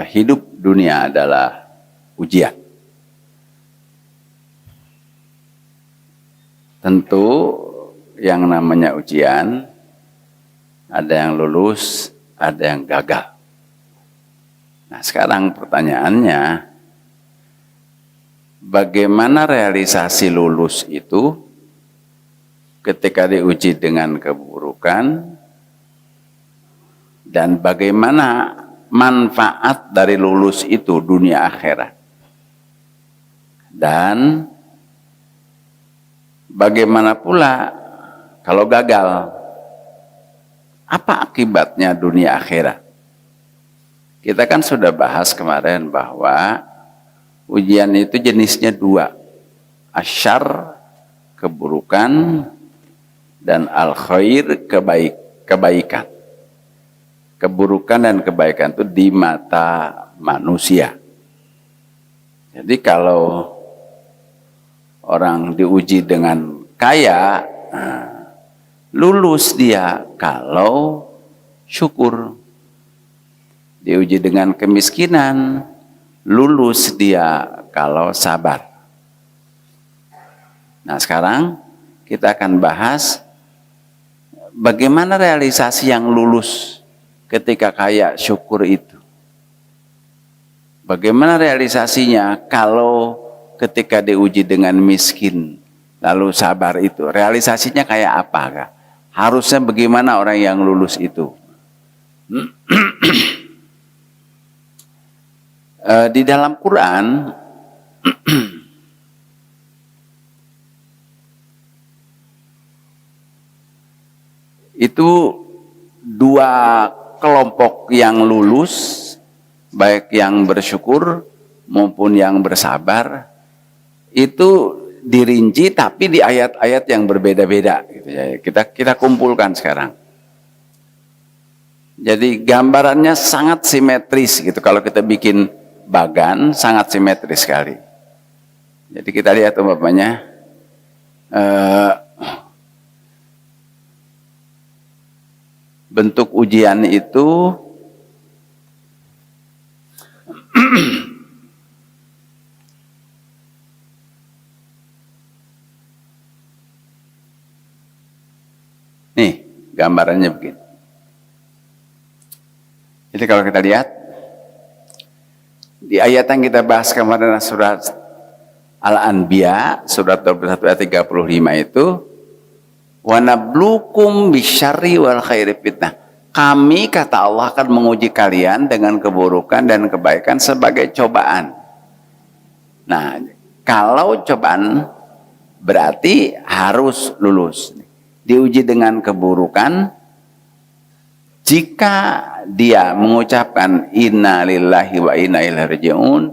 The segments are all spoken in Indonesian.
hidup dunia adalah ujian. Tentu yang namanya ujian, ada yang lulus, ada yang gagal. Nah sekarang pertanyaannya, bagaimana realisasi lulus itu ketika diuji dengan keburukan, dan bagaimana manfaat dari lulus itu dunia akhirat, dan bagaimana pula kalau gagal, apa akibatnya dunia akhirat? Kita kan sudah bahas kemarin bahwa ujian itu jenisnya dua, asyar, keburukan, dan al-khair, kebaikan. Keburukan dan kebaikan itu di mata manusia. Jadi kalau orang diuji dengan kaya, lulus dia kalau syukur. Diuji dengan kemiskinan, lulus dia kalau sabar. Nah sekarang kita akan bahas bagaimana realisasi yang lulus ketika kaya syukur itu. Bagaimana realisasinya kalau ketika diuji dengan miskin lalu sabar itu. Realisasinya kayak apa Kak? Harusnya bagaimana orang yang lulus itu? Di dalam Quran itu dua kelompok yang lulus, baik yang bersyukur maupun yang bersabar, itu dirinci tapi di ayat-ayat yang berbeda-beda gitu ya. Kita kumpulkan sekarang. Jadi gambarannya sangat simetris gitu. Kalau kita bikin bagan sangat simetris sekali. Jadi kita lihat umpamanya bentuk ujian itu nih gambarannya begini. Jadi kalau kita lihat di ayat yang kita bahas kemarin surat Al-Anbiya surat 21 ayat 35 itu, wa nablukum bisyarri wal khairi fitnah. Kami kata Allah akan menguji kalian dengan keburukan dan kebaikan sebagai cobaan. Nah, kalau cobaan berarti harus lulus. Diuji dengan keburukan, jika dia mengucapkan inna lillahi wa inna ilaihi raji'un,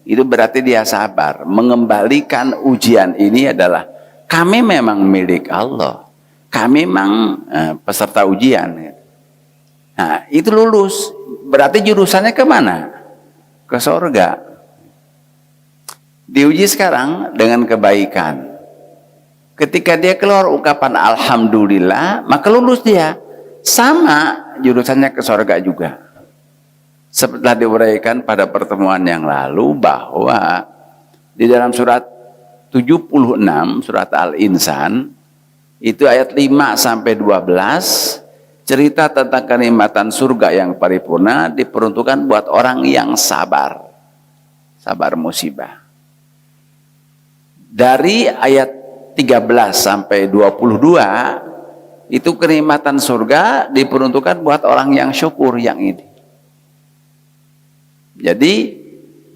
itu berarti dia sabar. Mengembalikan ujian ini adalah kami memang milik Allah. Kami memang peserta ujian. Nah, itu lulus. Berarti jurusannya kemana? Ke surga. Diuji sekarang dengan kebaikan. Ketika dia keluar ungkapan alhamdulillah, maka lulus dia. Sama jurusannya ke surga juga. Setelah diuraikan pada pertemuan yang lalu bahwa di dalam surat 76, surat Al-Insan, itu ayat 5 sampai 12, cerita tentang kenikmatan surga yang paripurna diperuntukkan buat orang yang sabar. Sabar musibah. Dari ayat 13 sampai 22, itu kenikmatan surga diperuntukkan buat orang yang syukur yang ini. Jadi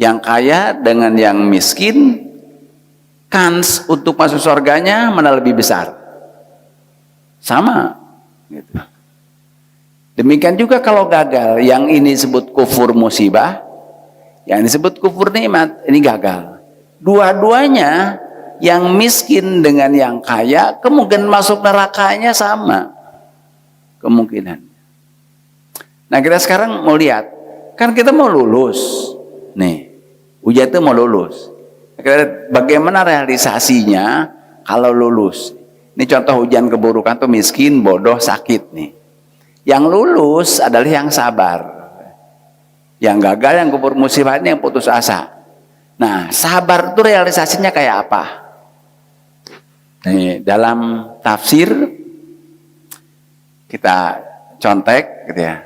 yang kaya dengan yang miskin, kans untuk masuk surganya mana lebih besar? Sama gitu. Demikian juga kalau gagal, yang ini disebut kufur musibah, yang disebut kufur nikmat, ini gagal. Dua-duanya, yang miskin dengan yang kaya, kemungkinan masuk nerakanya sama kemungkinan. Nah kita sekarang mau lihat, kan kita mau lulus nih, ujian itu mau lulus. Bagaimana realisasinya kalau lulus? Ini contoh ujian keburukan tuh miskin, bodoh, sakit nih. Yang lulus adalah yang sabar. Yang gagal, yang kubur musibah ini yang putus asa. Nah, sabar itu realisasinya kayak apa? Nih, dalam tafsir kita contek gitu ya.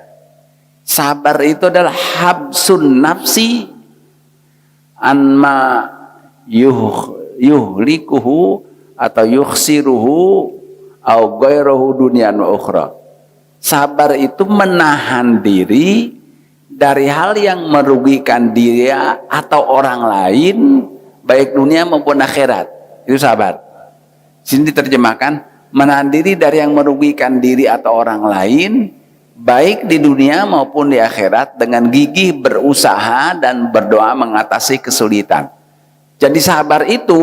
Sabar itu adalah habsun nafsi anma yuhlikuhu atau yukhsiruhu au ghairuhu dunyan wa ukhra. Sabar itu menahan diri dari hal yang merugikan dia atau orang lain, baik dunia maupun akhirat. Itu sabar. Sini diterjemahkan, menahan diri dari yang merugikan diri atau orang lain, baik di dunia maupun di akhirat, dengan gigih berusaha dan berdoa mengatasi kesulitan. Jadi sabar itu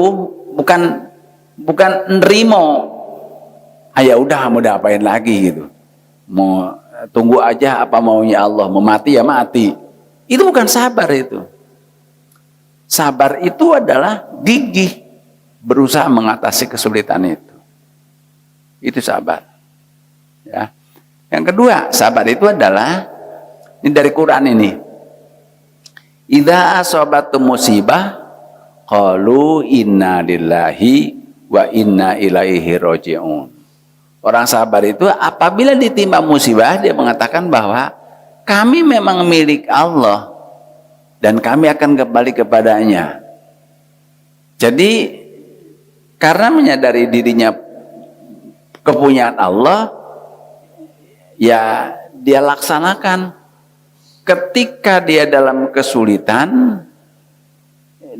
bukan nerimo, ya udah mau diapain lagi gitu, mau tunggu aja apa maunya Allah, mau mati ya mati. Itu bukan sabar itu. Sabar itu adalah gigih berusaha mengatasi kesulitan itu. Itu sabar. Ya. Yang kedua, sabar itu adalah, ini dari Quran ini. Idza asabatum musibah qalu inna lillahi wa inna ilaihi raji'un. Orang sabar itu apabila ditimpa musibah, dia mengatakan bahwa kami memang milik Allah dan kami akan kembali kepadanya. Jadi karena menyadari dirinya kepunyaan Allah, ya dia laksanakan. Ketika dia dalam kesulitan,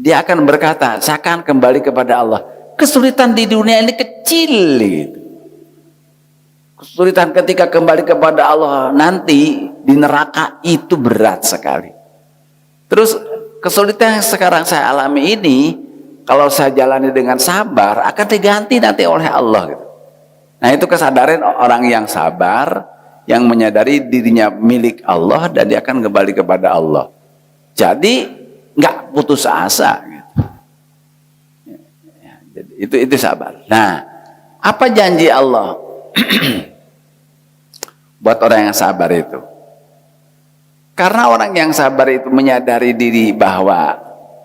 dia akan berkata, saya akan kembali kepada Allah. Kesulitan di dunia ini kecil gitu. Kesulitan ketika kembali kepada Allah nanti di neraka itu berat sekali. Terus kesulitan yang sekarang saya alami ini, kalau saya jalani dengan sabar, akan diganti nanti oleh Allah gitu. Nah, itu kesadaran orang yang sabar, yang menyadari dirinya milik Allah dan dia akan kembali kepada Allah. Jadi nggak putus asa gitu. Itu sabar. Nah, apa janji Allah buat orang yang sabar itu? Karena orang yang sabar itu menyadari diri bahwa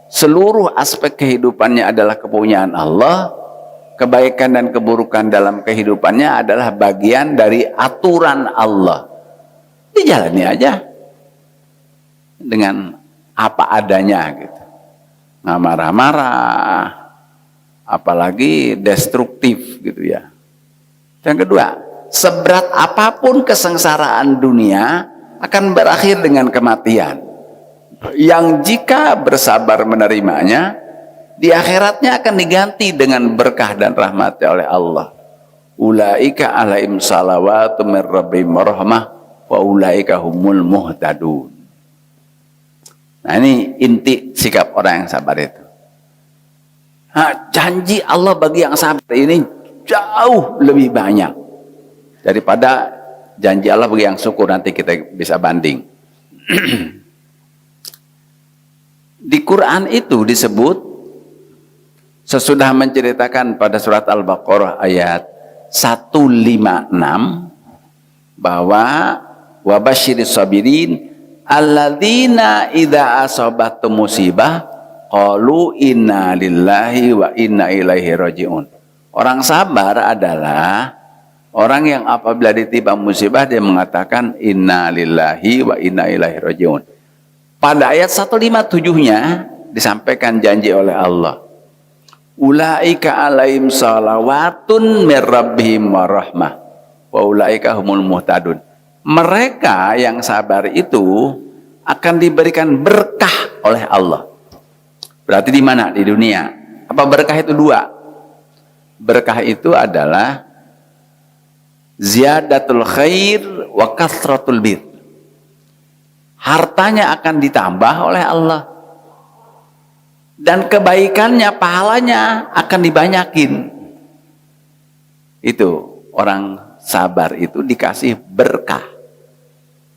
seluruh aspek kehidupannya adalah kepunyaan Allah, kebaikan dan keburukan dalam kehidupannya adalah bagian dari aturan Allah. Dijalani aja dengan apa adanya gitu. Nggak marah-marah, apalagi destruktif gitu ya. Yang kedua, seberat apapun kesengsaraan dunia akan berakhir dengan kematian. Yang jika bersabar menerimanya, di akhiratnya akan diganti dengan berkah dan rahmatnya oleh Allah. Ulaika alaihim salawatu mir rabbihim warahmah wa ulaika humul muhtadun. Nah, ini inti sikap orang yang sabar itu. Nah, janji Allah bagi yang sabar ini jauh lebih banyak daripada janji Allah bagi yang syukur. Nanti kita bisa banding. Di Quran itu disebut, sesudah menceritakan pada surat Al-Baqarah ayat 156 bahwa wabasyiris sabirin alladzina idza asabatum musibah qalu inna lillahi wa inna ilaihi raji'un. Orang sabar adalah orang yang apabila ditimpa musibah dia mengatakan inna lillahi wa inna ilaihi raji'un. Pada ayat 157-nya disampaikan janji oleh Allah. Ulaika alaihim salawatun mir rabbihim warahmah wa ulaika humul muhtadun. Mereka yang sabar itu akan diberikan berkah oleh Allah. Berarti di mana? Di dunia. Apa berkah itu? Dua. Berkah itu adalah ziyadatul khair wa kasratul bir. Hartanya akan ditambah oleh Allah. Dan kebaikannya, pahalanya akan dibanyakin. Itu orang sabar itu dikasih berkah.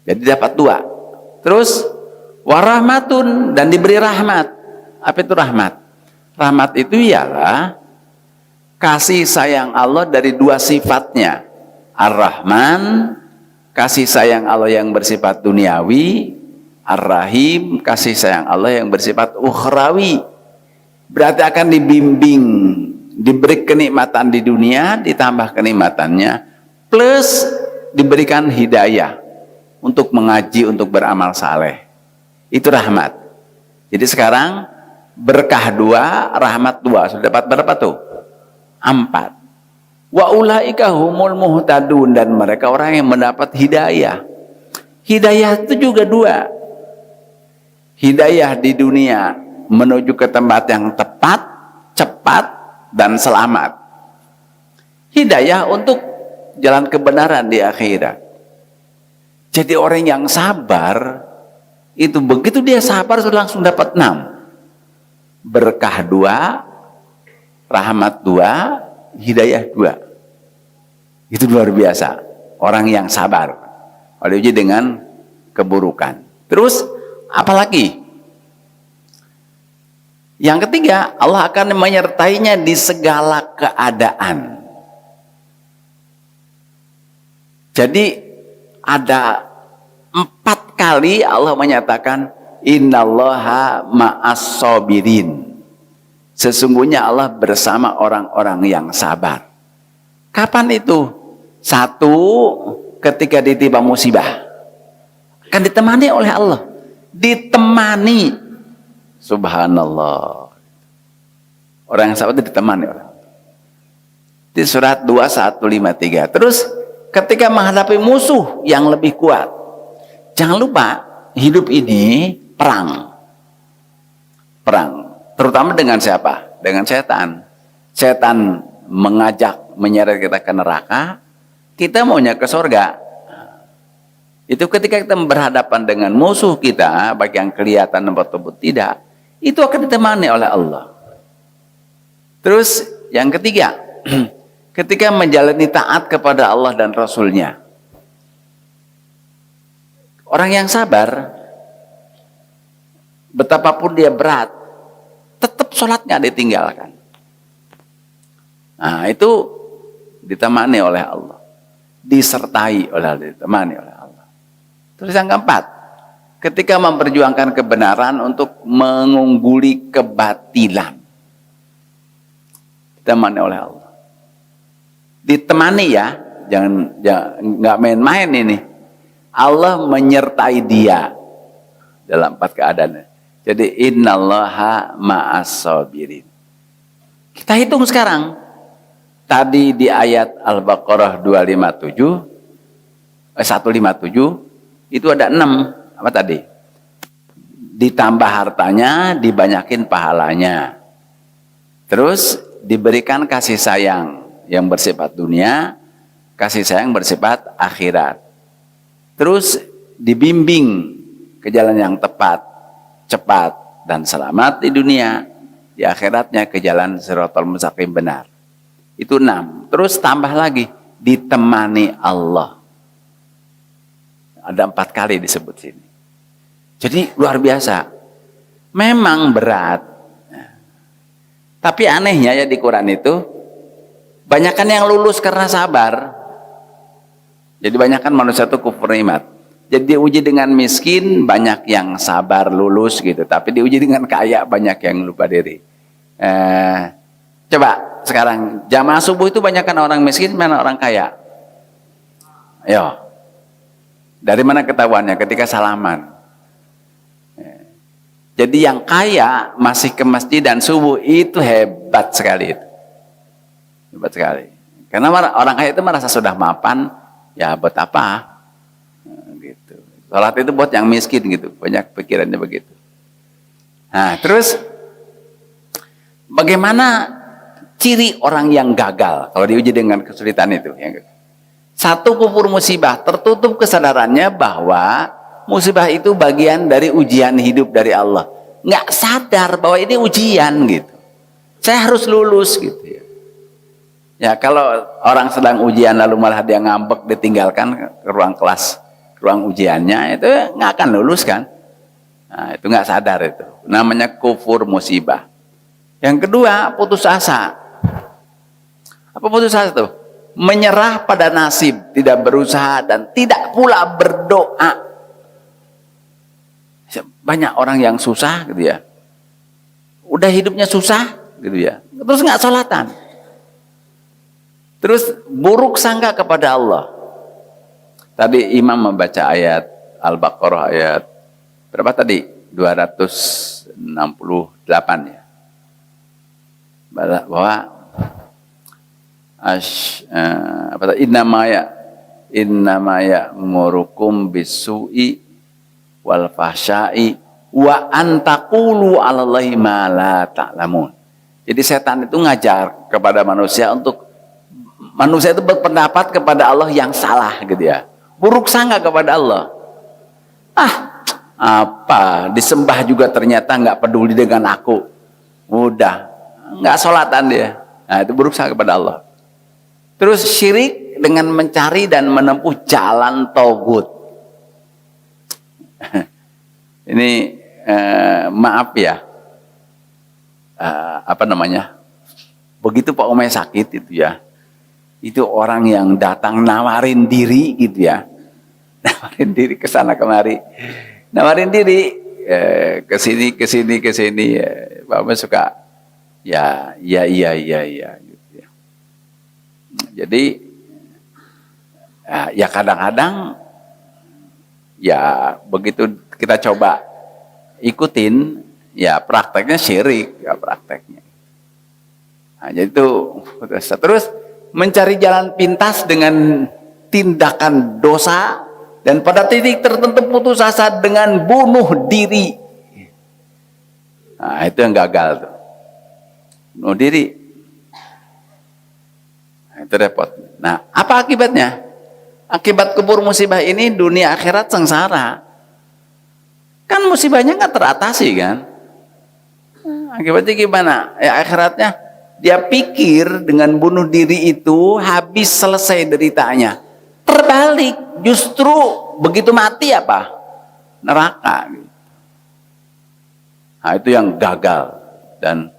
Jadi dapat dua. Terus warahmatun, dan diberi rahmat. Apa itu rahmat? Rahmat itu ialah kasih sayang Allah dari dua sifatnya. Ar-Rahman, kasih sayang Allah yang bersifat duniawi. Ar-Rahim, kasih sayang Allah yang bersifat ukhrawi. Berarti akan dibimbing, diberi kenikmatan di dunia, ditambah kenikmatannya, plus diberikan hidayah untuk mengaji, untuk beramal saleh. Itu rahmat. Jadi sekarang berkah 2, rahmat 2. Sudah dapat berapa tuh? 4. Wa ulaika humul muhtadun, dan mereka orang yang mendapat hidayah. Hidayah itu juga 2. Hidayah di dunia menuju ke tempat yang tepat, cepat, dan selamat. Hidayah untuk jalan kebenaran di akhirat. Jadi orang yang sabar itu begitu dia sabar langsung dapat 6. Berkah 2, rahmat 2, hidayah 2. Itu luar biasa. Orang yang sabar diuji dengan keburukan. Terus apalagi? Yang ketiga, Allah akan menyertainya di segala keadaan. Jadi ada 4 kali Allah menyatakan innallaha ma'as sabirin. Sesungguhnya Allah bersama orang-orang yang sabar. Kapan itu? 1, ketika ditimpa musibah. Akan ditemani oleh Allah. Ditemani. Subhanallah. Orang yang sabar itu ditemani oleh Allah. Di surat 2153. Terus ketika menghadapi musuh yang lebih kuat. Jangan lupa, hidup ini perang. Perang. Terutama dengan siapa? Dengan setan. Setan mengajak, menyeret kita ke neraka. Kita maunya ke surga. Itu ketika kita berhadapan dengan musuh kita, baik yang kelihatan ataupun tidak, itu akan ditemani oleh Allah. Terus yang ketiga, ketika menjalani taat kepada Allah dan Rasulnya. Orang yang sabar, betapapun dia berat, tetap sholatnya ditinggalkan. Nah itu ditemani oleh Allah. Disertai oleh Allah, ditemani oleh Allah. Terus yang keempat, ketika memperjuangkan kebenaran untuk mengungguli kebatilan. Ditemani oleh Allah. Ditemani ya, jangan nggak main-main ini. Allah menyertai dia dalam 4 keadaan. Jadi innallaha ma'as sabirin. Kita hitung sekarang. Tadi di ayat Al-Baqarah 157 itu ada 6. Apa tadi? Ditambah hartanya, dibanyakin pahalanya. Terus diberikan kasih sayang yang bersifat dunia, kasih sayang bersifat akhirat. Terus dibimbing ke jalan yang tepat, cepat, dan selamat di dunia. Di akhiratnya ke jalan Shiratal Mustaqim benar. Itu 6. Terus tambah lagi, ditemani Allah. Ada 4 kali disebut sini. Jadi luar biasa. Memang berat. Tapi anehnya ya di Quran itu, banyakkan yang lulus karena sabar. Jadi banyakkan manusia itu kufur nikmat. Jadi diuji dengan miskin, banyak yang sabar lulus gitu. Tapi diuji dengan kaya, banyak yang lupa diri. Coba sekarang jamaah subuh itu banyakkan orang miskin, mana orang kaya? Ayo. Dari mana ketahuannya? Ketika salaman. Jadi yang kaya masih ke masjid dan subuh itu hebat sekali itu. Hebat sekali. Karena orang kaya itu merasa sudah mapan, ya buat apa? Gitu. Salat itu buat yang miskin gitu. Banyak pikirannya begitu. Nah, terus bagaimana ciri orang yang gagal kalau diuji dengan kesulitan itu? Satu, kufur musibah, tertutup kesadarannya bahwa musibah itu bagian dari ujian hidup dari Allah. Nggak sadar bahwa ini ujian gitu. Saya harus lulus gitu ya. Ya kalau orang sedang ujian lalu malah dia ngambek, ditinggalkan ke ruang kelas, ke ruang ujiannya, itu nggak akan lulus kan. Nah, itu nggak sadar itu. Namanya kufur musibah. Yang kedua, putus asa. Apa putus asa tuh? Menyerah pada nasib, tidak berusaha dan tidak pula berdoa. Banyak orang yang susah gitu ya. Udah hidupnya susah gitu ya. Terus nggak sholatan. Terus buruk sangka kepada Allah. Tadi imam membaca ayat Al-Baqarah ayat berapa tadi? 268 ya. Bahwa innamaya murukum bisu'i wal fahsya'i wa antaqulu 'alallahi ma la ta'lamun. Jadi setan itu ngajar kepada manusia untuk manusia itu berpendapat kepada Allah yang salah gitu ya. Buruk sangka kepada Allah. Apa disembah juga ternyata nggak peduli dengan aku. Udah nggak sholatan dia. Nah, itu buruk sangka kepada Allah. Terus syirik dengan mencari dan menempuh jalan togut. Ini maaf ya. Begitu Pak Umay sakit itu ya. Itu orang yang datang nawarin diri gitu ya. Nawarin diri ke sana kemari. Nawarin diri ke sini. Bapak suka iya gitu ya. Jadi ya kadang-kadang ya begitu kita coba ikutin ya prakteknya syirik ya prakteknya. Nah, jadi itu terus mencari jalan pintas dengan tindakan dosa dan pada titik tertentu putus asa dengan bunuh diri. Nah, itu yang gagal tuh. Bunuh diri. Nah, itu repot. Nah, apa akibatnya? Akibat kubur musibah ini dunia akhirat sengsara. Kan musibahnya nggak teratasi kan? Akibatnya gimana? Ya akhiratnya dia pikir dengan bunuh diri itu habis selesai deritanya. Terbalik, justru begitu mati apa? Neraka. Nah, itu yang gagal dan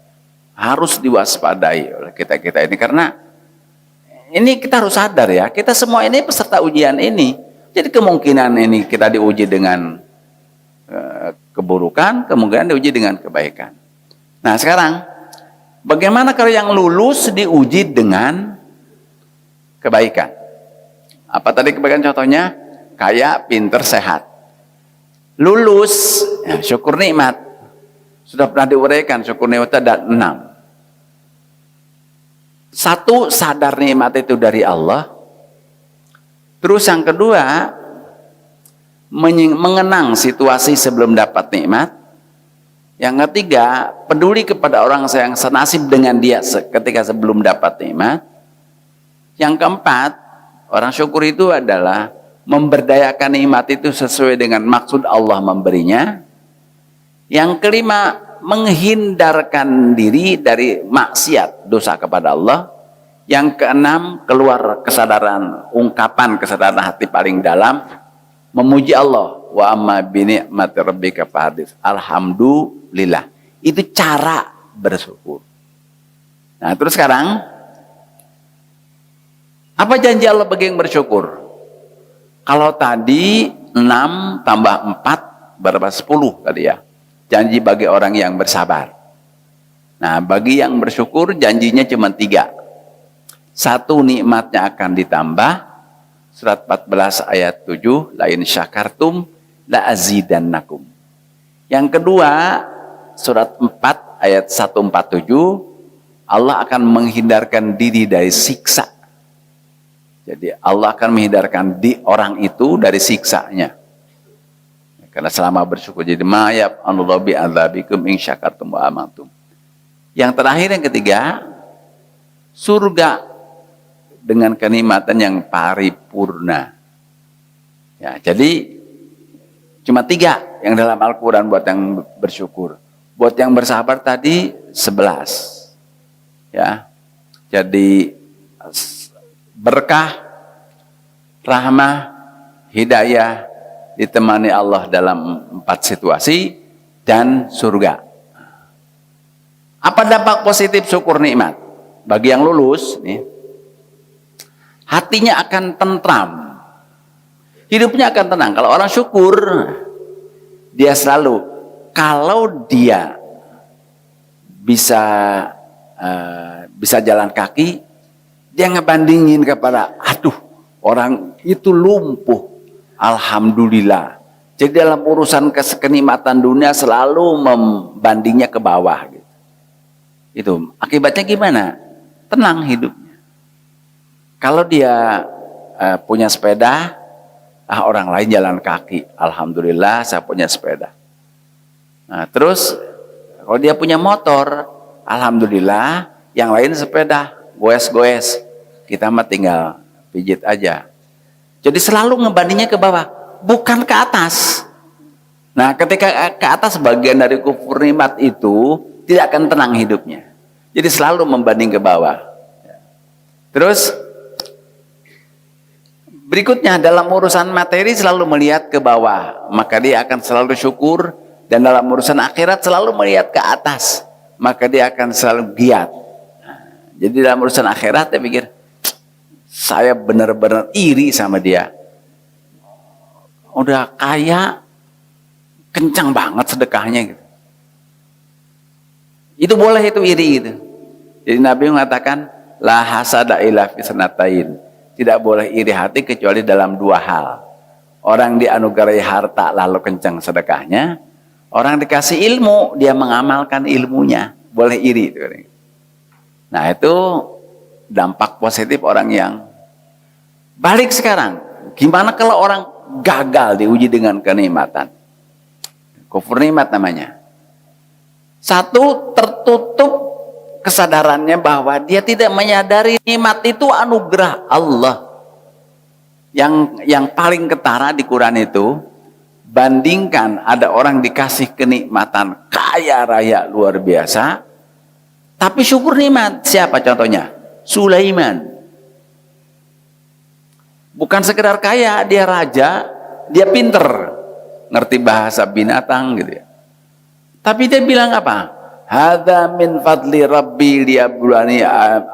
harus diwaspadai oleh kita-kita ini karena ini kita harus sadar ya, kita semua ini peserta ujian ini. Jadi kemungkinan ini kita diuji dengan keburukan, kemungkinan diuji dengan kebaikan. Nah sekarang, bagaimana kalau yang lulus diuji dengan kebaikan? Apa tadi kebaikan contohnya? Kaya, pinter, sehat. Lulus, ya, syukur nikmat. Sudah pernah diuraikan, syukur nikmat ada 6. Satu, sadar nikmat itu dari Allah. Terus yang kedua, mengenang situasi sebelum dapat nikmat. Yang ketiga, peduli kepada orang yang senasib dengan dia ketika sebelum dapat nikmat. Yang keempat, orang syukur itu adalah memberdayakan nikmat itu sesuai dengan maksud Allah memberinya. Yang kelima, menghindarkan diri dari maksiat dosa kepada Allah. Yang keenam, keluar kesadaran, ungkapan kesadaran hati paling dalam, memuji Allah. Wa amma bi ni'mati rabbika fahadits. Alhamdulillah. Itu cara bersyukur. Nah, terus sekarang apa janji Allah bagi yang bersyukur? Kalau tadi 6 tambah 4 berapa? 10 tadi ya. Janji bagi orang yang bersabar. Nah, bagi yang bersyukur janjinya cuma 3. 1, nikmatnya akan ditambah. Surat 14 ayat 7, la in syakartum la azidannakum. Yang kedua, surat 4 ayat 147, Allah akan menghindarkan diri dari siksa. Jadi Allah akan menghindarkan orang itu dari siksanya. Karena selama bersyukur, jadi mayab anallahu bi adzabikum in syakartum wa amantum. Yang terakhir, yang ketiga, surga dengan kenikmatan yang paripurna. Ya, jadi cuma 3 yang dalam Al-Quran buat yang bersyukur. Buat yang bersabar tadi 11. Ya, jadi berkah, rahmah, hidayah ditemani Allah dalam 4 situasi dan surga. Apa dampak positif syukur nikmat? Bagi yang lulus, nih, hatinya akan tentram. Hidupnya akan tenang. Kalau orang syukur, Dia selalu, kalau dia bisa jalan kaki, dia ngebandingin kepada, aduh orang itu lumpuh, alhamdulillah. Jadi dalam urusan kenikmatan dunia selalu membandingnya ke bawah. Gitu. Itu akibatnya gimana? Tenang hidupnya. Kalau dia punya sepeda, orang lain jalan kaki, alhamdulillah saya punya sepeda. Nah, terus kalau dia punya motor, alhamdulillah yang lain sepeda, goes-goes, kita mah tinggal pijit aja. Jadi selalu ngebandingnya ke bawah, bukan ke atas. Nah, ketika ke atas bagian dari kufur nikmat itu tidak akan tenang hidupnya. Jadi selalu membanding ke bawah. Terus berikutnya dalam urusan materi selalu melihat ke bawah, maka dia akan selalu syukur. Dan dalam urusan akhirat selalu melihat ke atas, maka dia akan selalu giat. Jadi dalam urusan akhirat dia pikir, saya benar-benar iri sama dia. Udah kaya, kencang banget sedekahnya gitu. Itu boleh, itu iri gitu. Jadi Nabi mengatakan, la hasada illa fi sanatain. Tidak boleh iri hati kecuali dalam dua hal. Orang dianugerahi harta lalu kencang sedekahnya, orang dikasih ilmu dia mengamalkan ilmunya, boleh iri. Nah itu dampak positif orang yang balik sekarang. Gimana kalau orang gagal diuji dengan kenikmatan? Kufur nikmat namanya. Satu, tertutup kesadarannya bahwa dia tidak menyadari nikmat itu anugerah Allah. Yang paling ketara di Quran itu, bandingkan ada orang dikasih kenikmatan kaya raya luar biasa, tapi syukur nikmat. Siapa contohnya? Sulaiman. Bukan sekedar kaya, dia raja, dia pinter, ngerti bahasa binatang gitu ya. Tapi dia bilang apa? Hadza min fadli rabbi liyabluwani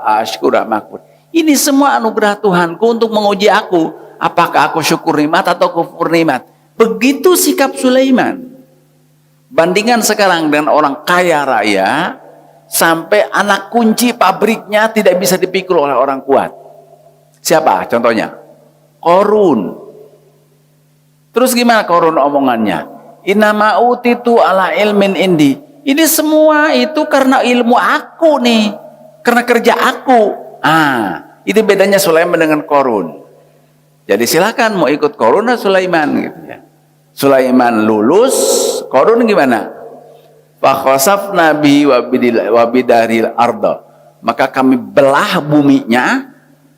ashkura makfur. Ini semua anugerah Tuhanku untuk menguji aku, apakah aku syukur nikmat atau kufur nikmat. Begitu sikap Sulaiman. Bandingan sekarang dengan orang kaya raya, sampai anak kunci pabriknya tidak bisa dipikul oleh orang kuat. Siapa contohnya? Qarun. Terus gimana Qarun omongannya? Innama utitu ala ilmin indi. Ini semua itu karena ilmu aku nih, karena kerja aku. Itu bedanya Sulaiman dengan Qarun. Jadi silakan mau ikut Qarun atau Sulaiman gitu ya. Sulaiman lulus, Qarun gimana? Fakhasafna bi wa bidaril arda. Maka kami belah buminya,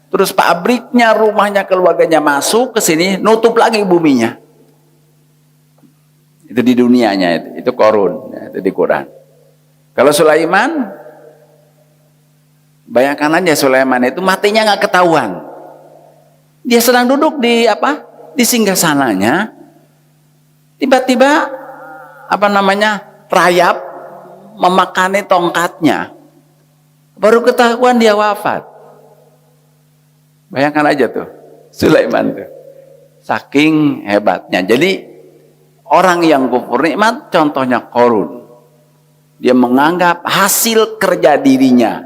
terus pabriknya, rumahnya, keluarganya masuk ke sini, nutup lagi buminya. Itu di dunianya, itu Qarun, ya, itu di Quran. Kalau Sulaiman, bayangkan aja Sulaiman itu matinya nggak ketahuan. Dia sedang duduk di singgasananya, tiba-tiba rayap memakani tongkatnya, baru ketahuan dia wafat. Bayangkan aja tuh Sulaiman tuh, saking hebatnya. Jadi orang yang kufur nikmat contohnya Qarun. Dia menganggap hasil kerja dirinya,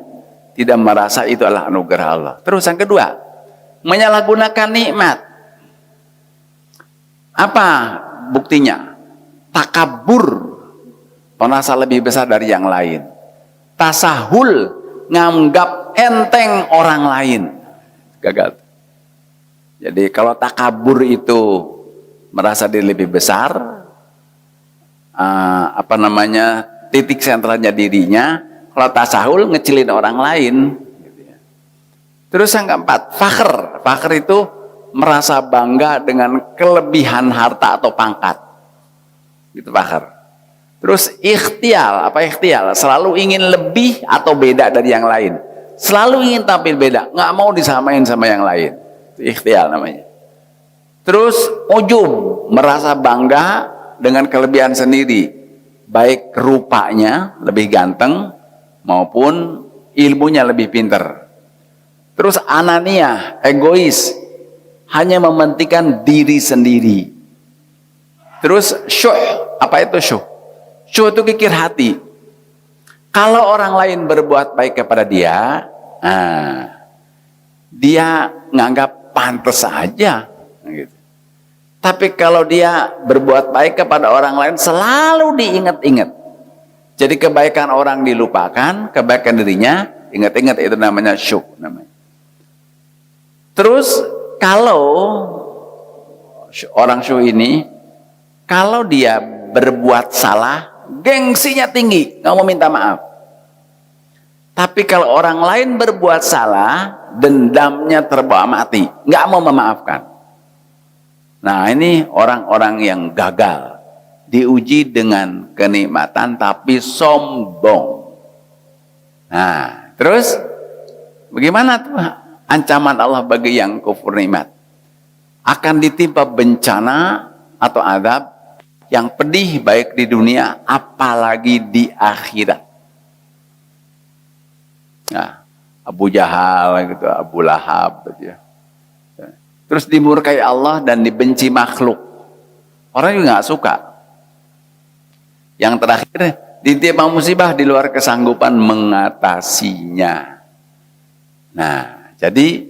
tidak merasa itu adalah anugerah Allah. Terus yang kedua, menyalahgunakan nikmat. Apa buktinya? Takabur, merasa lebih besar dari yang lain. Tasahul, nganggap enteng orang lain. Gagal. Jadi kalau takabur itu merasa dia lebih besar, titik sentralnya dirinya. Kalau tasahul, ngecilin orang lain. Terus yang keempat, fakhr itu merasa bangga dengan kelebihan harta atau pangkat. Gitu fakhr. Terus ikhtial, apa ikhtial? Selalu ingin lebih atau beda dari yang lain. Selalu ingin tampil beda, nggak mau disamain sama yang lain. Itu ikhtial namanya. Terus ujub, merasa bangga dengan kelebihan sendiri, baik rupanya lebih ganteng maupun ilmunya lebih pinter. Terus anania, egois, hanya mementingkan diri sendiri. Terus syuh, Apa itu syuh? Syuh itu kikir hati. Kalau orang lain berbuat baik kepada dia, dia nganggap pantas saja. Gitu. Tapi kalau dia berbuat baik kepada orang lain, selalu diingat-ingat. Jadi kebaikan orang dilupakan, kebaikan dirinya ingat-ingat, itu namanya syuh namanya. Terus kalau orang syuh ini, kalau dia berbuat salah, gengsinya tinggi, nggak mau minta maaf. Tapi kalau orang lain berbuat salah, dendamnya terbawa mati, nggak mau memaafkan. Nah, ini orang-orang yang gagal, diuji dengan kenikmatan tapi sombong. Nah, terus bagaimana tuh ancaman Allah bagi yang kufur nikmat? Akan ditimpa bencana atau azab yang pedih baik di dunia apalagi di akhirat. Nah, Abu Jahal gitu, Abu Lahab gitu ya. Terus dimurkai Allah dan dibenci makhluk. Orang juga nggak suka. Yang terakhir, ditimpa musibah di luar kesanggupan mengatasinya. Nah, jadi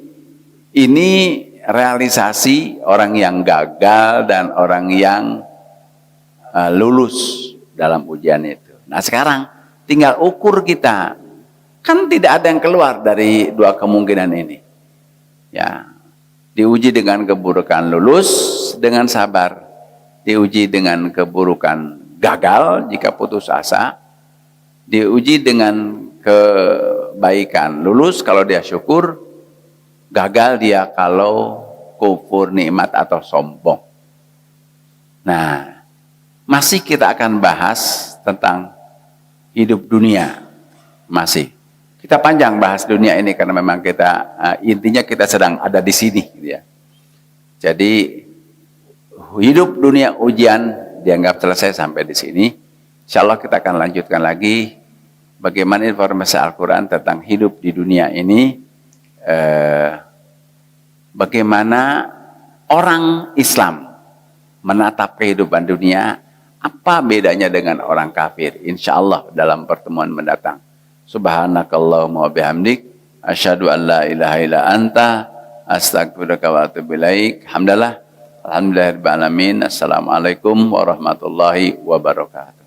ini realisasi orang yang gagal dan orang yang lulus dalam ujian itu. Nah, sekarang tinggal ukur kita. Kan tidak ada yang keluar dari dua kemungkinan ini. Ya, diuji dengan keburukan lulus dengan sabar, diuji dengan keburukan gagal jika putus asa, diuji dengan kebaikan lulus kalau dia syukur, gagal dia kalau kufur nikmat atau sombong. Nah, masih kita akan bahas tentang hidup dunia, masih. Kita panjang bahas dunia ini karena memang kita intinya kita sedang ada di sini, gitu ya. Jadi hidup dunia ujian dianggap selesai sampai di sini. Insya Allah kita akan lanjutkan lagi bagaimana informasi Al-Quran tentang hidup di dunia ini. Bagaimana orang Islam menatap kehidupan dunia, apa bedanya dengan orang kafir. Insya Allah dalam pertemuan mendatang. Subhanakallahumma wa bihamdik, asyhadu an la ilaha illa anta, astaghfiruka wa atubu ilaik. Alhamdulillahirabbil alamin. Assalamualaikum warahmatullahi wabarakatuh.